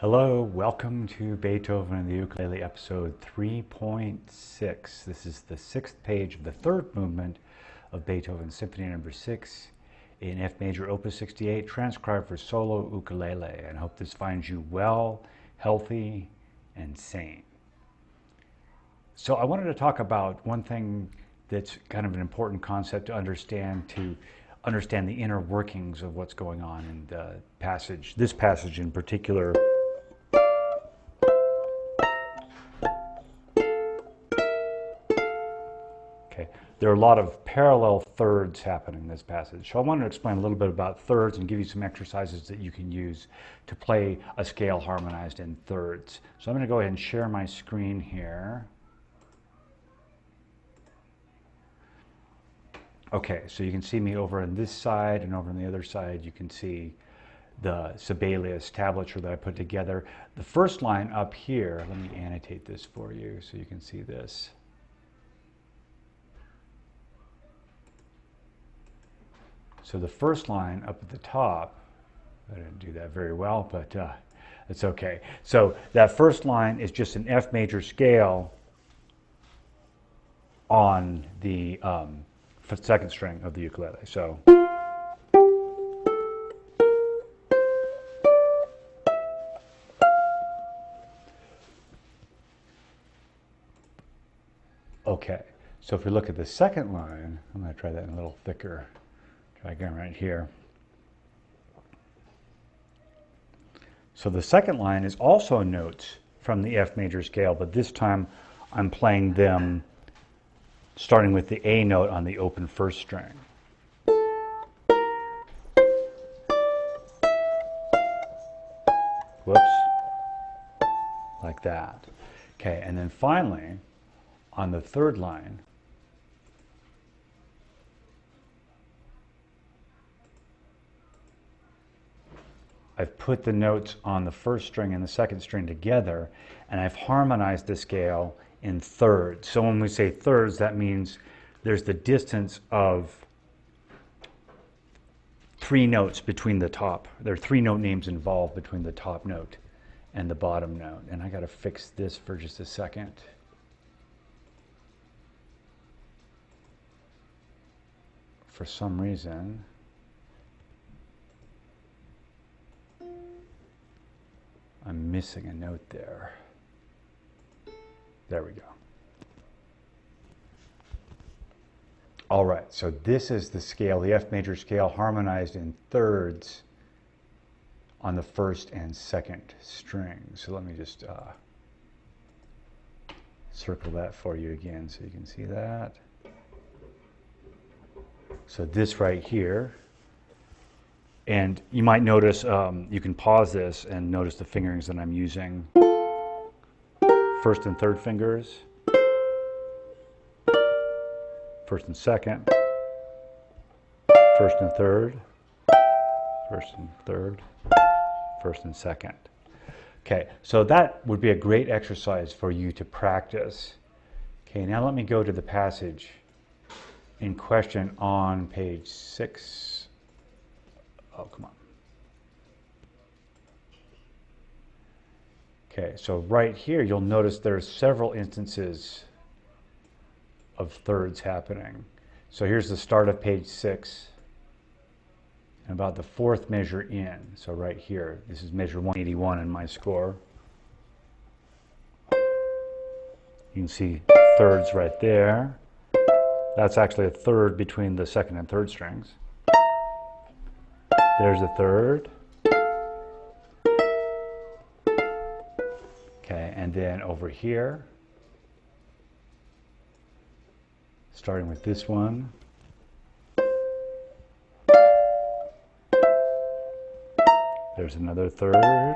Hello, welcome to Beethoven and the Ukulele episode 3.6. This is the sixth page of the third movement of Beethoven's Symphony No. 6 in F major, Opus 68, transcribed for solo ukulele. And I hope this finds you well, healthy, and sane. So I wanted to talk about one thing that's kind of an important concept to understand the inner workings of what's going on in the passage, this passage in particular. There are a lot of parallel thirds happening in this passage. So I wanted to explain a little bit about thirds and give you some exercises that you can use to play a scale harmonized in thirds. So I'm going to go ahead and share my screen here. Okay, so you can see me over on this side, and over on the other side you can see the Sibelius tablature that I put together. The first line up here, let me annotate this for you so you can see this. So the first line up at the top, I didn't do that very well, but it's okay. So that first line is just an F major scale on the second string of the ukulele. So okay, so if we look at the second line, I'm going to try that in a little thicker. Again, right here. So the second line is also notes from the F major scale, but this time I'm playing them starting with the A note on the open first string. Whoops. Like that. Okay, and then finally, on the third line, I've put the notes on the first string and the second string together, and I've harmonized the scale in thirds. So when we say thirds, that means there's the distance of 3 notes between the top. There are 3 note names involved between the top note and the bottom note. And I got to fix this for just a second. For some reason, I'm missing a note there. There we go. All right, so this is the scale, the F major scale harmonized in thirds on the first and second string. So let me just circle that for you again so you can see that. So this right here. And you might notice, you can pause this and notice the fingerings that I'm using. First and third fingers. First and second. First and third. First and third. First and second. Okay, so that would be a great exercise for you to practice. Okay, now let me go to the passage in question on page 6. Oh, come on. Okay, so right here, you'll notice there's several instances of thirds happening. So here's the start of page 6, and about the 4th measure in. So right here, this is measure 181 in my score. You can see thirds right there. That's actually a third between the second and third strings. There's a third. Okay, and then over here, starting with this one, there's another third.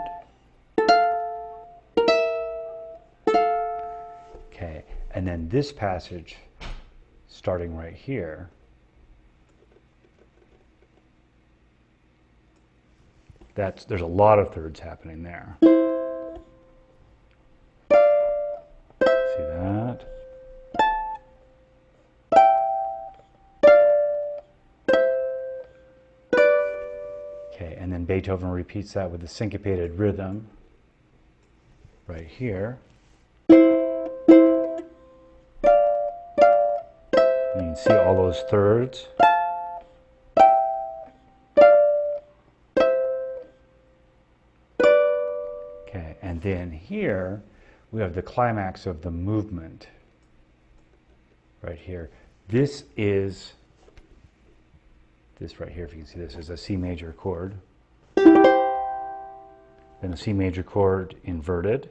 Okay, and then this passage, starting right here, there's a lot of thirds happening there. See that? Okay, and then Beethoven repeats that with a syncopated rhythm. right here. You can see all those thirds. Okay, and then here we have the climax of the movement right here. This is this right here, if you can see this, is a C major chord. Then a C major chord inverted.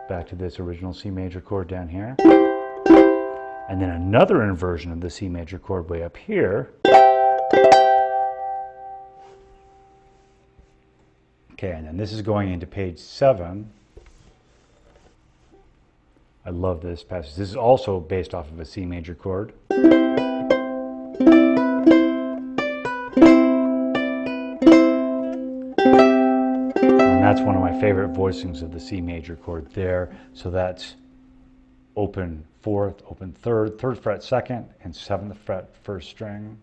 Back to this original C major chord down here. And then another inversion of the C major chord way up here. Okay, and then this is going into page 7. I love this passage. This is also based off of a C major chord. And that's one of my favorite voicings of the C major chord there. So that's open 4th, open 3rd, 3rd fret 2nd, and 7th fret 1st string.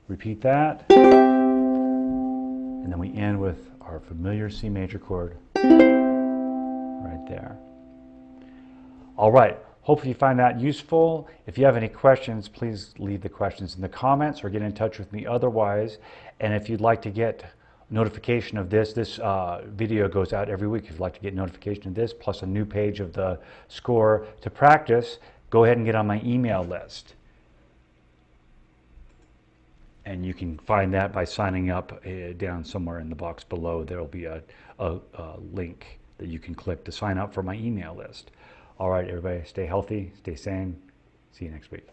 Repeat that. And then we end with our familiar C major chord right there. All right, hopefully you find that useful. If you have any questions, please leave the questions in the comments or get in touch with me otherwise. And if you'd like to get notification of this video goes out every week. If you'd like to get notification of this, plus a new page of the score to practice, go ahead and get on my email list. And you can find that by signing up down somewhere in the box below. There will be a link that you can click to sign up for my email list. All right, everybody, stay healthy, stay sane. See you next week.